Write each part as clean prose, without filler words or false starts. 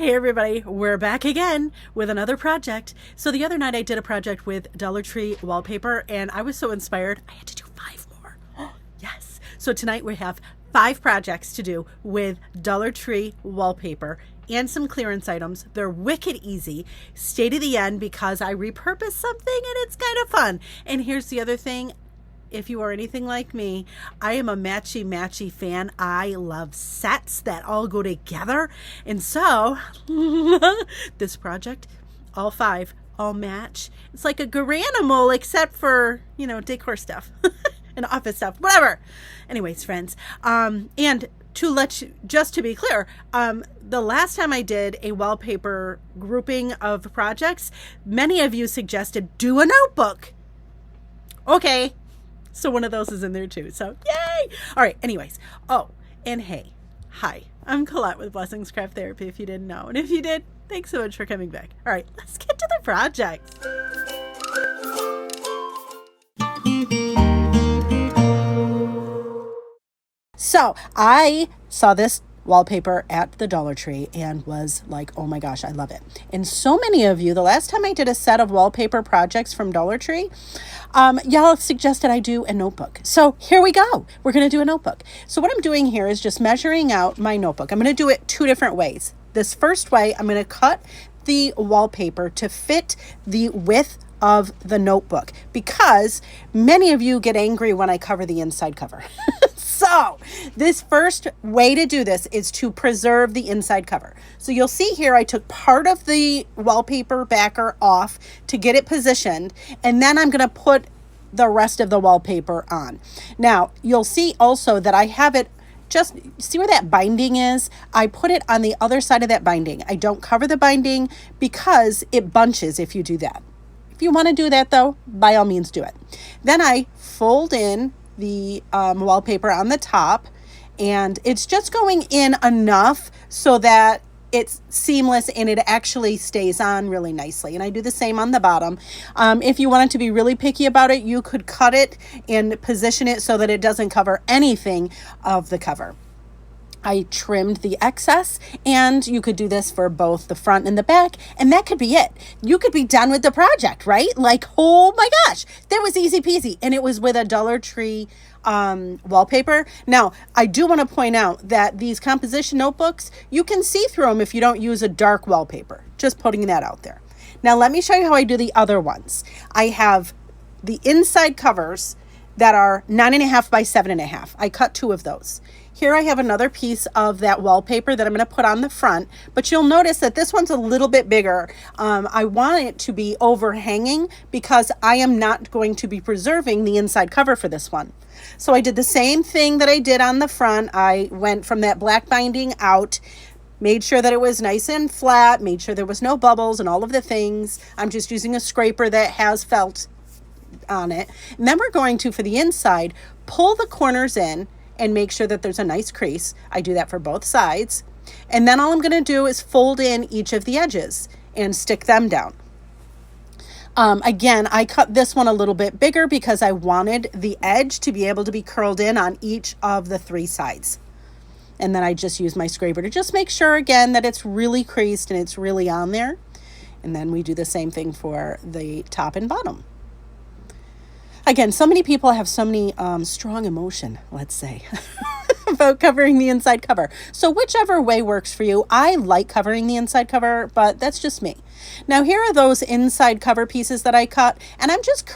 Hey everybody, we're back again with another project. So the other night I did a project with Dollar Tree wallpaper and I was so inspired I had to do 5 more. Yes. So tonight we have 5 projects to do with Dollar Tree wallpaper and some clearance items. They're wicked easy. Stay to the end because I repurposed something and it's kind of fun. And here's the other thing. If you are anything like me, I am a matchy fan. I love sets that all go together. And so this project, all 5, all match. It's like a Garanimal except for, decor stuff and office stuff, whatever. Anyways, friends. And just to be clear, the last time I did a wallpaper grouping of projects, many of you suggested do a notebook. Okay. So one of those is in there too. So yay! All right. Anyways. Oh, and hey, hi. I'm Colette with Blessings Craft Therapy. If you didn't know, and if you did, thanks so much for coming back. All right, let's get to the project. So I saw this wallpaper at the Dollar Tree and was like, oh my gosh, I love it. And so many of you, the last time I did a set of wallpaper projects from Dollar Tree, y'all suggested I do a notebook. So here we go. We're going to do a notebook. So what I'm doing here is just measuring out my notebook. I'm going to do it 2 different ways. This first way, I'm going to cut the wallpaper to fit the width of the notebook because many of you get angry when I cover the inside cover. So this first way to do this is to preserve the inside cover. So you'll see here I took part of the wallpaper backer off to get it positioned, and then I'm going to put the rest of the wallpaper on. Now you'll see also that I have it, just see where that binding is? I put it on the other side of that binding. I don't cover the binding because it bunches if you do that. If you want to do that though, by all means do it. Then I fold in the wallpaper on the top, and it's just going in enough so that it's seamless and it actually stays on really nicely. And I do the same on the bottom. If you wanted to be really picky about it, you could cut it and position it so that it doesn't cover anything of the cover. I trimmed the excess, and you could do this for both the front and the back, and that could be it. You could be done with the project, right? Like, oh my gosh, that was easy peasy. And it was with a Dollar Tree wallpaper. Now, I do want to point out that these composition notebooks, you can see through them if you don't use a dark wallpaper. Just putting that out there. Now, let me show you how I do the other ones. I have the inside covers that are 9.5 by 7.5. I cut 2 of those. Here I have another piece of that wallpaper that I'm going to put on the front, but you'll notice that this one's a little bit bigger. I want it to be overhanging because I am not going to be preserving the inside cover for this one. So I did the same thing that I did on the front. I went from that black binding out, made sure that it was nice and flat, made sure there was no bubbles and all of the things. I'm just using a scraper that has felt on it. And then we're going to, for the inside, pull the corners in and make sure that there's a nice crease. I do that for both sides. And then all I'm going to do is fold in each of the edges and stick them down. Again, I cut this one a little bit bigger because I wanted the edge to be able to be curled in on each of the 3 sides. And then I just use my scraper to just make sure again that it's really creased and it's really on there. And then we do the same thing for the top and bottom. Again, so many people have so many strong emotion, let's say, about covering the inside cover. So whichever way works for you. I like covering the inside cover, but that's just me. Now here are those inside cover pieces that I cut, and I'm just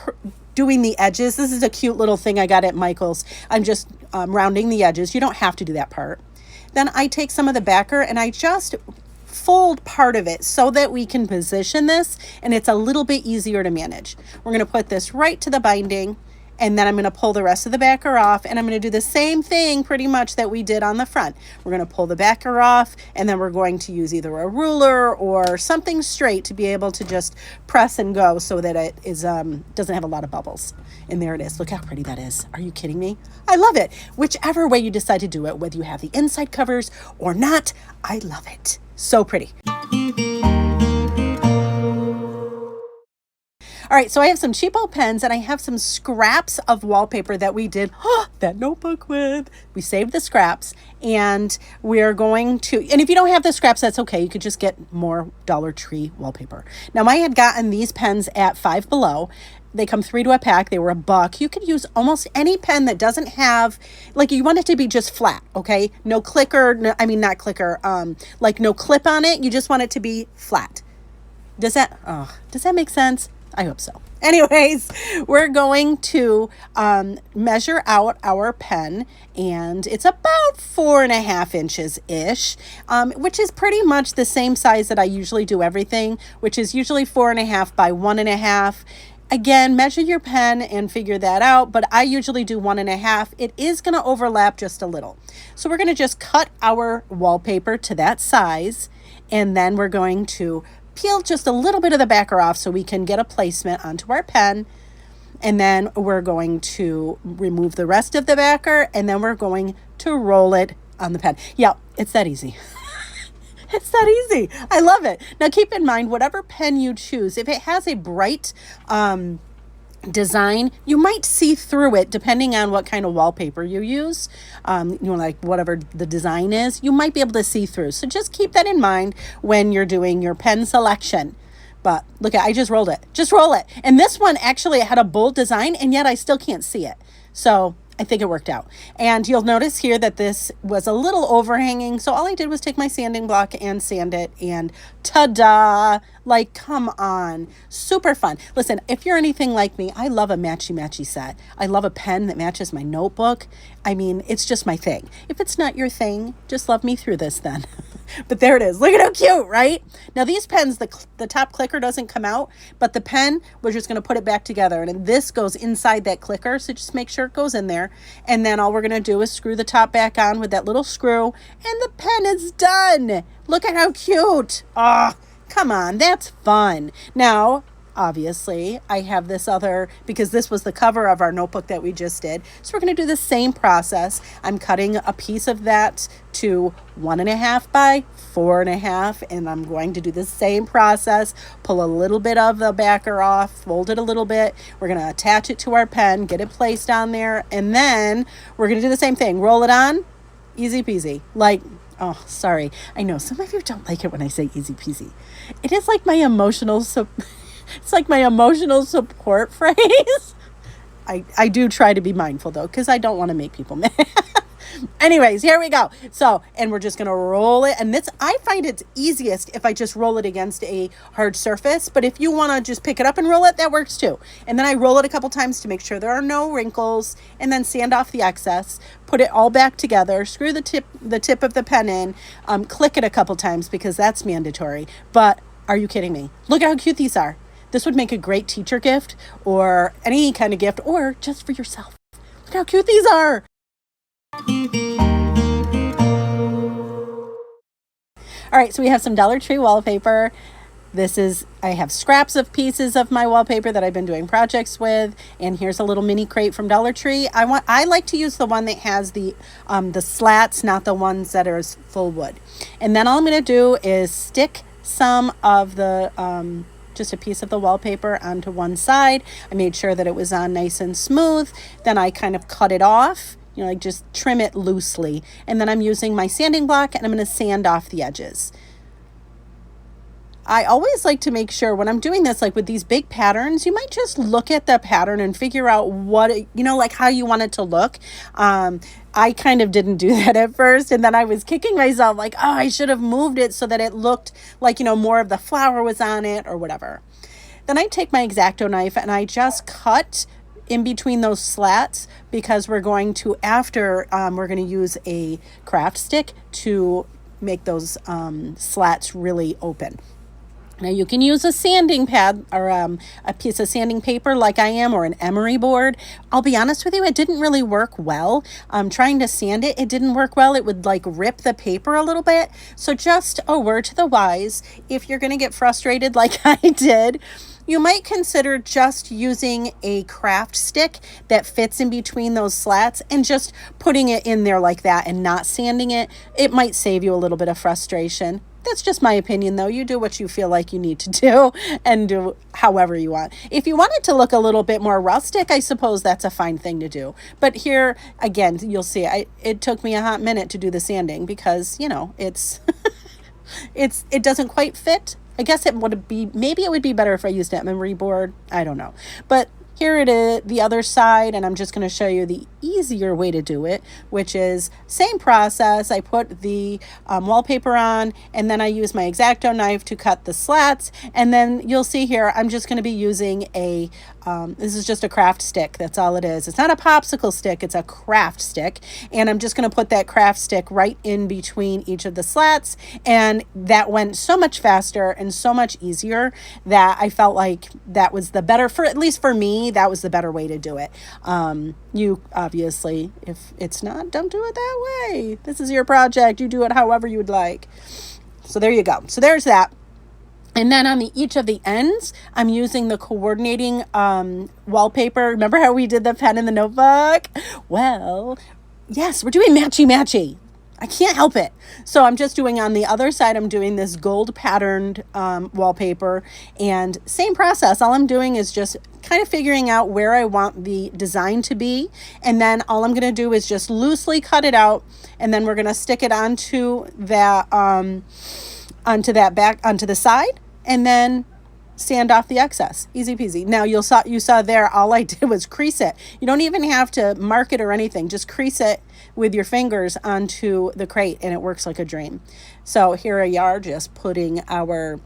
doing the edges. This is a cute little thing I got at Michael's. I'm just rounding the edges. You don't have to do that part. Then I take some of the backer and I just fold part of it so that we can position this and it's a little bit easier to manage. We're going to put this right to the binding, and then I'm going to pull the rest of the backer off, and I'm going to do the same thing pretty much that we did on the front. We're going to pull the backer off, and then we're going to use either a ruler or something straight to be able to just press and go so that it is doesn't have a lot of bubbles. And there it is. Look how pretty that is. Are you kidding me? I love it. Whichever way you decide to do it, whether you have the inside covers or not, I love it. So pretty. All right, so I have some cheapo pens and I have some scraps of wallpaper that we did that notebook with. We saved the scraps and we're going to, and if you don't have the scraps, that's okay. You could just get more Dollar Tree wallpaper. Now, I had gotten these pens at Five Below. They come 3 to a pack. They were $1. You could use almost any pen that doesn't have, like, you want it to be just flat, okay? No clicker, not clicker, like no clip on it. You just want it to be flat. Does that make sense? I hope so. Anyways, we're going to measure out our pen, and it's about 4.5 inches-ish, which is pretty much the same size that I usually do everything, which is usually 4.5 by 1.5. Again, measure your pen and figure that out, but I usually do 1.5. It is going to overlap just a little. So we're going to just cut our wallpaper to that size, and then we're going to peel just a little bit of the backer off so we can get a placement onto our pen. And then we're going to remove the rest of the backer, and then we're going to roll it on the pen. Yeah, it's that easy. It's that easy. I love it. Now, keep in mind, whatever pen you choose, if it has a bright design, you might see through it depending on what kind of wallpaper you use. Like whatever the design is, you might be able to see through. So just keep that in mind when you're doing your pen selection. But look, I just rolled it. Just roll it. And this one actually had a bold design, and yet I still can't see it. So I think it worked out. And you'll notice here that this was a little overhanging. So all I did was take my sanding block and sand it, and ta-da! Like, come on. Super fun. Listen, if you're anything like me, I love a matchy-matchy set. I love a pen that matches my notebook. I mean, it's just my thing. If it's not your thing, just love me through this then. But there it is. Look at how cute, right? Now these pens, the top clicker doesn't come out, but the pen, we're just going to put it back together. And this goes inside that clicker, so just make sure it goes in there. And then all we're going to do is screw the top back on with that little screw, and the pen is done. Look at how cute. Oh, come on. That's fun. Now, obviously, I have this other, because this was the cover of our notebook that we just did. So we're going to do the same process. I'm cutting a piece of that to 1.5 by 4.5, and I'm going to do the same process. Pull a little bit of the backer off, fold it a little bit. We're going to attach it to our pen, get it placed on there, and then we're going to do the same thing. Roll it on, easy peasy. Like, oh, sorry. I know some of you don't like it when I say easy peasy. It is like my emotional it's like my emotional support phrase. I do try to be mindful though, because I don't want to make people mad. Anyways, here we go. So, and we're just going to roll it. And this, I find it's easiest if I just roll it against a hard surface. But if you want to just pick it up and roll it, that works too. And then I roll it a couple times to make sure there are no wrinkles, and then sand off the excess, put it all back together, screw the tip of the pen in, click it a couple times because that's mandatory. But are you kidding me? Look at how cute these are. This would make a great teacher gift or any kind of gift, or just for yourself. Look how cute these are. All right, so we have some Dollar Tree wallpaper. I have scraps of pieces of my wallpaper that I've been doing projects with, and here's a little mini crate from Dollar Tree. I like to use the one that has the slats, not the ones that are full wood. And then all I'm going to do is stick some of the just a piece of the wallpaper onto one side. I made sure that it was on nice and smooth. Then I kind of cut it off, like just trim it loosely. And then I'm using my sanding block, and I'm going to sand off the edges. I always like to make sure when I'm doing this, like with these big patterns, you might just look at the pattern and figure out what, like how you want it to look. I kind of didn't do that at first. And then I was kicking myself like, oh, I should have moved it so that it looked like, more of the flower was on it or whatever. Then I take my X-Acto knife and I just cut in between those slats, because we're going to, we're going to use a craft stick to make those slats really open. Now you can use a sanding pad or a piece of sanding paper like I am, or an emery board. I'll be honest with you, it didn't really work well. Trying to sand it, it didn't work well. It would like rip the paper a little bit. So just a word to the wise, if you're going to get frustrated like I did, you might consider just using a craft stick that fits in between those slats and just putting it in there like that and not sanding it. It might save you a little bit of frustration. That's just my opinion, though. You do what you feel like you need to do and do however you want. If you want it to look a little bit more rustic, I suppose that's a fine thing to do. But here, again, you'll see, it took me a hot minute to do the sanding because, you know, it's it doesn't quite fit. I guess maybe it would be better if I used that memory board. I don't know. But here it is, the other side, and I'm just going to show you the easier way to do it, which is same process. I put the wallpaper on, and then I use my X-Acto knife to cut the slats, and then you'll see here I'm just going to be using this is just a craft stick. That's all it is. It's not a popsicle stick, it's a craft stick, and I'm just going to put that craft stick right in between each of the slats, and that went so much faster and so much easier that I felt like that was the better, at least for me, that was the better way to do it. You obviously, if it's not, don't do it that way. This is your project. You do it however you would like. So there you go. So there's that. And then on each of the ends, I'm using the coordinating wallpaper. Remember how we did the pen in the notebook? Well, yes, we're doing matchy-matchy. I can't help it. So I'm just doing on the other side, I'm doing this gold patterned wallpaper, and same process. All I'm doing is just kind of figuring out where I want the design to be. And then all I'm going to do is just loosely cut it out. And then we're going to stick it onto that onto the side, and then sand off the excess. Easy peasy. Now you saw there, all I did was crease it. You don't even have to mark it or anything. Just crease it with your fingers onto the crate, and it works like a dream. So here we are, just putting our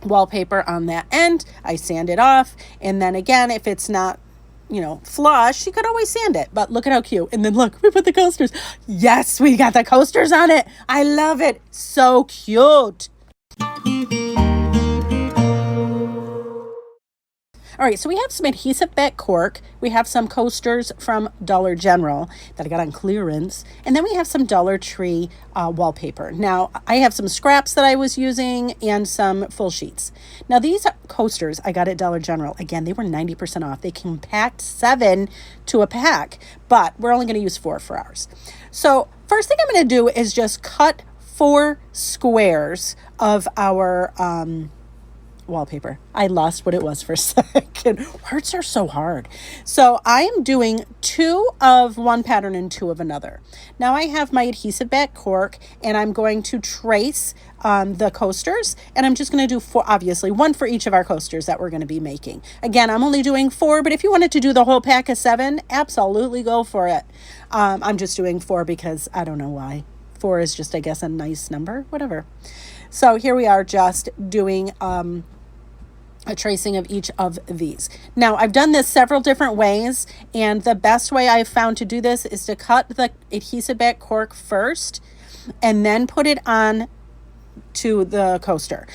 wallpaper on that end. I sand it off, and then again, if it's not, you know, flush, you could always sand it. But look at how cute. And then look, we put the coasters. Yes, we got the coasters on it. I love it. So cute. All right, so we have some adhesive back cork. We have some coasters from Dollar General that I got on clearance. And then we have some Dollar Tree wallpaper. Now, I have some scraps that I was using and some full sheets. Now, these coasters I got at Dollar General. Again, they were 90% off. They can pack 7 to a pack, but we're only going to use 4 for ours. So first thing I'm going to do is just cut 4 squares of our wallpaper. I lost what it was for a second. Words are so hard. So I am doing 2 of one pattern and 2 of another. Now I have my adhesive back cork, and I'm going to trace the coasters, and I'm just going to do 4, obviously 1 for each of our coasters that we're going to be making. Again, I'm only doing 4, but if you wanted to do the whole pack of 7, absolutely go for it. I'm just doing 4 because I don't know why. 4 is just, I guess, a nice number, whatever. So here we are, just doing a tracing of each of these. Now, I've done this several different ways, and the best way I've found to do this is to cut the adhesive back cork first and then put it on to the coaster.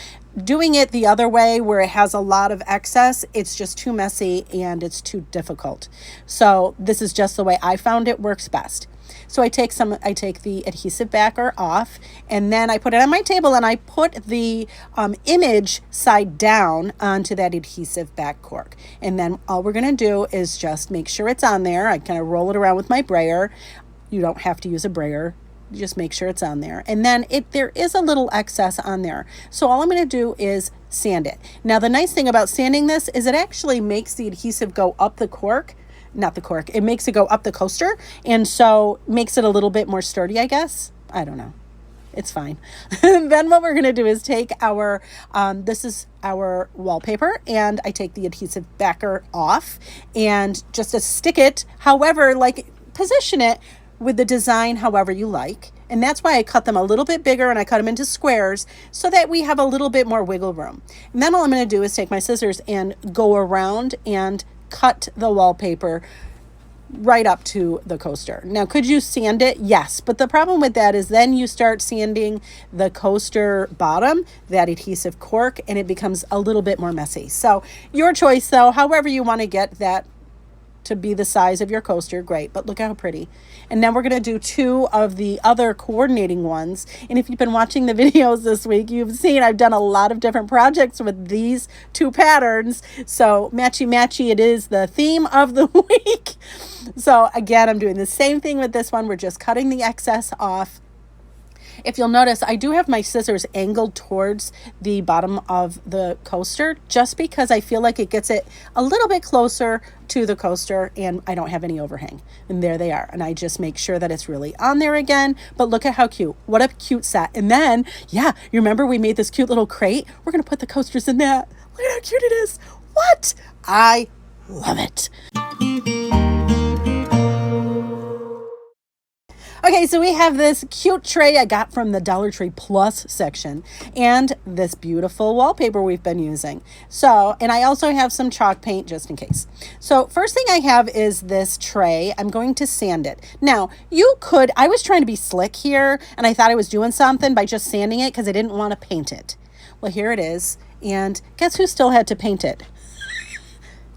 Doing it the other way, where it has a lot of excess, it's just too messy and it's too difficult. So this is just the way I found it works best. So I take the adhesive backer off, and then I put it on my table, and I put the image side down onto that adhesive back cork. And then all we're going to do is just make sure it's on there. I kind of roll it around with my brayer. You don't have to use a brayer. Just make sure it's on there. And then there is a little excess on there. So all I'm going to do is sand it. Now, the nice thing about sanding this is it actually makes the adhesive go up the cork. Not the cork. It makes it go up the coaster, and so makes it a little bit more sturdy, I guess. I don't know. It's fine. Then what we're going to do is take our, this is our wallpaper, and I take the adhesive backer off, and just to stick it, however, like position it with the design however you like. And that's why I cut them a little bit bigger, and I cut them into squares so that we have a little bit more wiggle room. And then all I'm going to do is take my scissors and go around and cut the wallpaper right up to the coaster. Now, could you sand it? Yes, but the problem with that is then you start sanding the coaster bottom, that adhesive cork, and it becomes a little bit more messy. So your choice, though, however you want to get that to be the size of your coaster, great. But look how pretty. And then we're going to do 2 of the other coordinating ones. And if you've been watching the videos this week, you've seen I've done a lot of different projects with these 2 patterns. So matchy matchy, it is the theme of the week. So again, I'm doing the same thing with this one. We're just cutting the excess off. If you'll notice, I do have my scissors angled towards the bottom of the coaster just because I feel like it gets it a little bit closer to the coaster and I don't have any overhang. And there they are. And I just make sure that it's really on there again. But look at how cute. What a cute set. And then, yeah, you remember we made this cute little crate? We're going to put the coasters in that. Look at how cute it is. What? I love it. Okay, so we have this cute tray I got from the Dollar Tree Plus section and this beautiful wallpaper we've been using. So, and I also have some chalk paint just in case. So first thing I have is this tray. I'm going to sand it. Now, I was trying to be slick here and I thought I was doing something by just sanding it because I didn't want to paint it. Well, here it is. And guess who still had to paint it?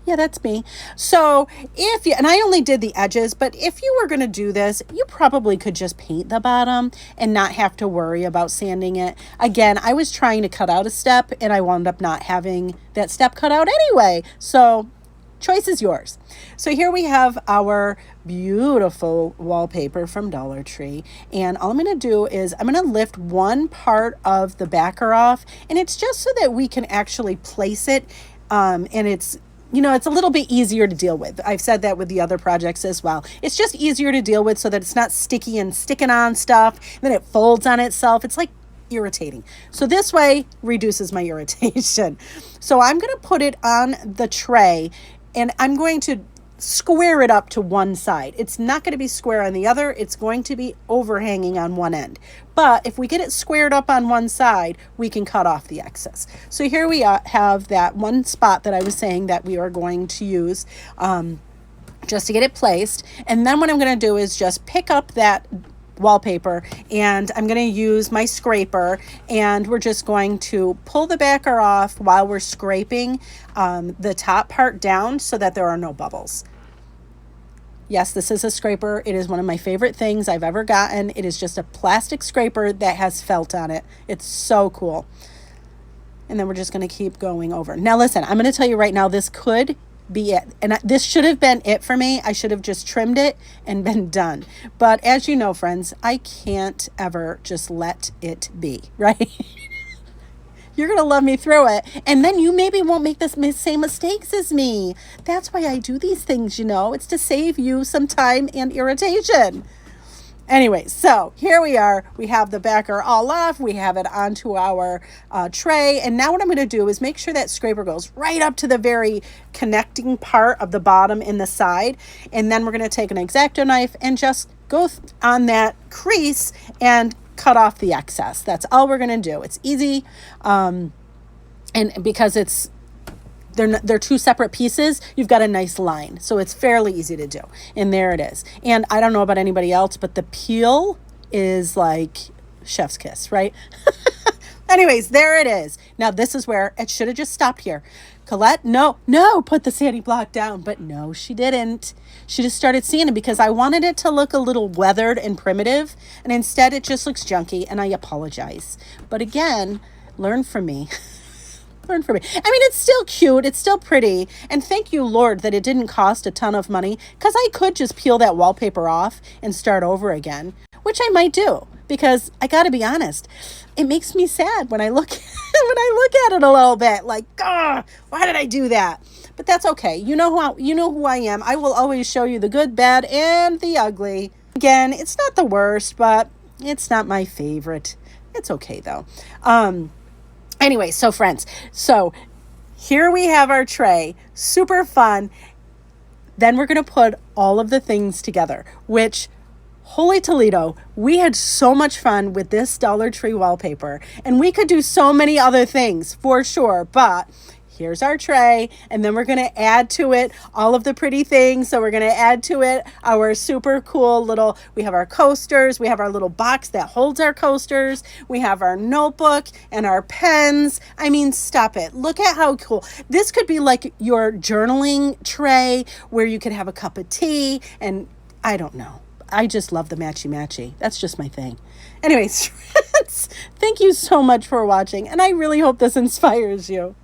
Yeah, that's me. So and I only did the edges, but if you were going to do this, you probably could just paint the bottom and not have to worry about sanding it. Again, I was trying to cut out a step and I wound up not having that step cut out anyway. So choice is yours. So here we have our beautiful wallpaper from Dollar Tree. And all I'm going to do is I'm going to lift one part of the backer off. And it's just so that we can actually place it. And it's a little bit easier to deal with. I've said that with the other projects as well. It's just easier to deal with so that it's not sticky and sticking on stuff. And then it folds on itself. It's like irritating. So this way reduces my irritation. So I'm going to put it on the tray and I'm going to square it up to one side. It's not going to be square on the other. It's going to be overhanging on one end. But if we get it squared up on one side, we can cut off the excess. So here we have that one spot that I was saying that we are going to use just to get it placed. And then what I'm going to do is just pick up that wallpaper and I'm going to use my scraper and we're just going to pull the backer off while we're scraping the top part down so that there are no bubbles. Yes, this is a scraper. It is one of my favorite things I've ever gotten. It is just a plastic scraper that has felt on it. It's so cool. And then we're just going to keep going over. Now listen, I'm going to tell you right now, this could be it. And this should have been it for me. I should have just trimmed it and been done. But as you know, friends, I can't ever just let it be, right? You're going to love me through it. And then you maybe won't make the same mistakes as me. That's why I do these things, It's to save you some time and irritation. Anyway, so here we are. We have the backer all off. We have it onto our tray. And now what I'm going to do is make sure that scraper goes right up to the very connecting part of the bottom and the side. And then we're going to take an X-Acto knife and just go on that crease and cut off the excess. That's all we're going to do. It's easy. And because they're two separate pieces, you've got a nice line. So it's fairly easy to do. And there it is. And I don't know about anybody else, but the peel is like chef's kiss, right? Anyways, there it is. Now this is where it should have just stopped here. Colette, no, put the sanding block down. But no, she didn't. She just started sanding because I wanted it to look a little weathered and primitive. And instead it just looks junky and I apologize. But again, learn from me. Learn from me. I mean, it's still cute. It's still pretty. And thank you, Lord, that it didn't cost a ton of money because I could just peel that wallpaper off and start over again, which I might do because I got to be honest. It makes me sad when I look at it a little bit like, why did I do that? But that's okay. You know who I am. I will always show you the good, bad, and the ugly. Again, it's not the worst, but it's not my favorite. It's okay though. Anyway, so friends, here we have our tray, super fun. Then we're going to put all of the things together, which, holy Toledo, we had so much fun with this Dollar Tree wallpaper. And we could do so many other things for sure, but here's our tray, and then we're going to add to it all of the pretty things. So we're going to add to it our super cool we have our coasters, we have our little box that holds our coasters, we have our notebook and our pens. I mean, stop it. Look at how cool. This could be like your journaling tray where you could have a cup of tea, and I don't know. I just love the matchy-matchy. That's just my thing. Anyways, friends, thank you so much for watching, and I really hope this inspires you.